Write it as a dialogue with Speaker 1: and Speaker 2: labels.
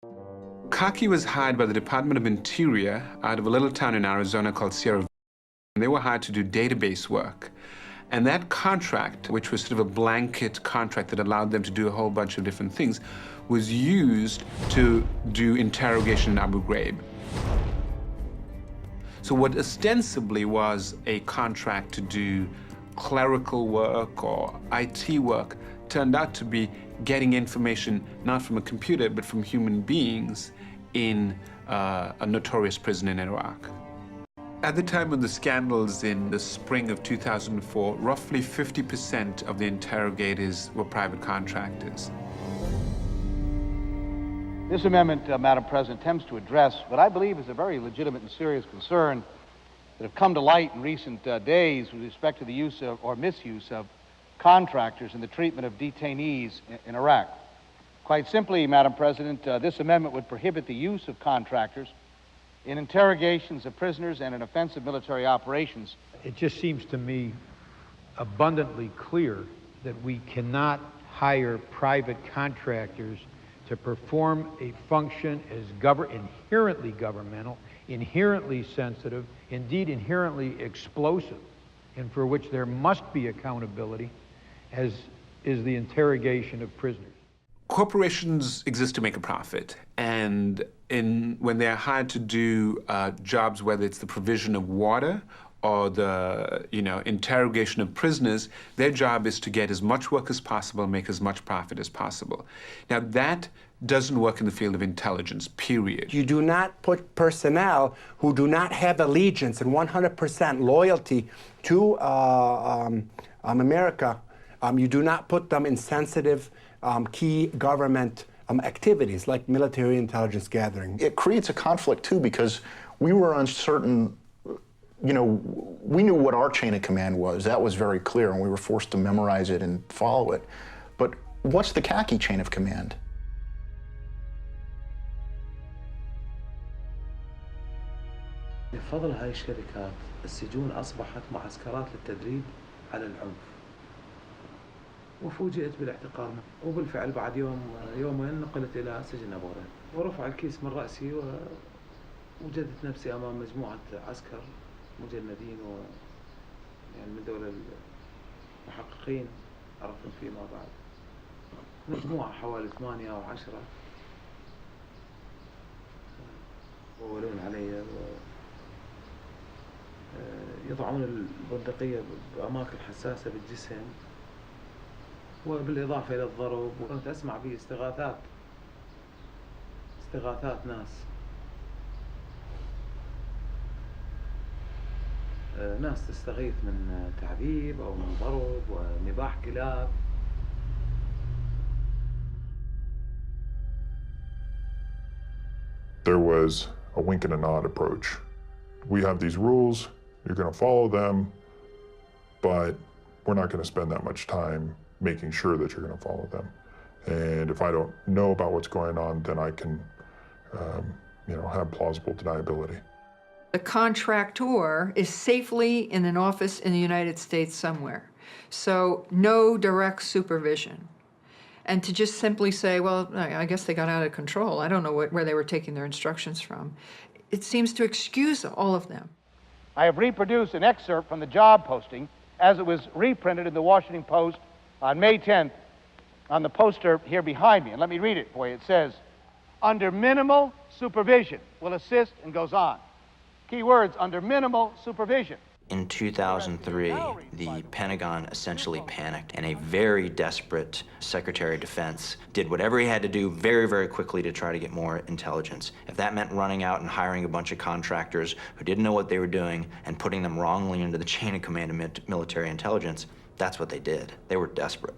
Speaker 1: CACI was hired by the Department of Interior out of a little town in Arizona called Sierra. And they were hired to do database work. And that contract, which was sort of a blanket contract that allowed them to do a whole bunch of different things, was used to do interrogation in Abu Ghraib. So what ostensibly was a contract to do clerical work or IT work turned out to be getting information not from a computer, but from human beings in a notorious prison in Iraq. At the time of the scandals in the spring of 2004, roughly 50% of the interrogators were private contractors.
Speaker 2: This amendment, Madam President, attempts to address what I believe is a very legitimate and serious concern that have come to light in recent days with respect to the use of, or misuse of, contractors in the treatment of detainees in Iraq. Quite simply, Madam President, this amendment would prohibit the use of contractors in interrogations of prisoners and in offensive military operations.
Speaker 3: It just seems to me abundantly clear that we cannot hire private contractors to perform a function as inherently governmental, inherently sensitive, indeed inherently explosive, and for which there must be accountability, as is the interrogation of prisoners.
Speaker 1: Corporations exist to make a profit, and when they're hired to do jobs, whether it's the provision of water or the interrogation of prisoners, their job is to get as much work as possible, make as much profit as possible. Now that doesn't work in the field of intelligence, period.
Speaker 4: You do not put personnel who do not have allegiance and 100% loyalty to America, you do not put them in sensitive key government activities like military intelligence gathering.
Speaker 5: It creates a conflict too, because we were uncertain, we knew what our chain of command was. That was very clear, and we were forced to memorize it and follow it. But what's the CACI chain of command?
Speaker 6: بفضل هاي الشركات السجون أصبحت معسكرات للتدريب على العنف. وفوجئت بالاعتقال، وبالفعل بعد يومين نقلت إلى سجن أبو غريب، ورفع الكيس من رأسي ووجدت نفسي أمام مجموعة عسكر مجندين يعني من دول المحققين عرفنا فيما بعد، مجموعة حوالي 8 أو 10 وولون علي يضعون البندقية بأماكن حساسة بالجسم، وبالإضافة إلى الضرب، وكنت أسمع به استغاثات ناس تستغيث من تعذيب أو من ضرب ونباح كلاب.
Speaker 7: There was a wink and a nod approach. We have these rules, you're going to follow them, but we're not going to spend that much time making sure that you're going to follow them. And if I don't know about what's going on, then I can, have plausible deniability.
Speaker 8: The contractor is safely in an office in the United States somewhere, so no direct supervision. And to just simply say, well, I guess they got out of control, I don't know where they were taking their instructions from, it seems to excuse all of them.
Speaker 2: I have reproduced an excerpt from the job posting as it was reprinted in the Washington Post on May 10th on the poster here behind me. And let me read it for you. It says, under minimal supervision, will assist, and goes on. Key words, under minimal supervision.
Speaker 9: In 2003, the Pentagon essentially panicked, and a very desperate Secretary of Defense did whatever he had to do very, very quickly to try to get more intelligence. If that meant running out and hiring a bunch of contractors who didn't know what they were doing and putting them wrongly into the chain of command of military intelligence, that's what they did. They were desperate.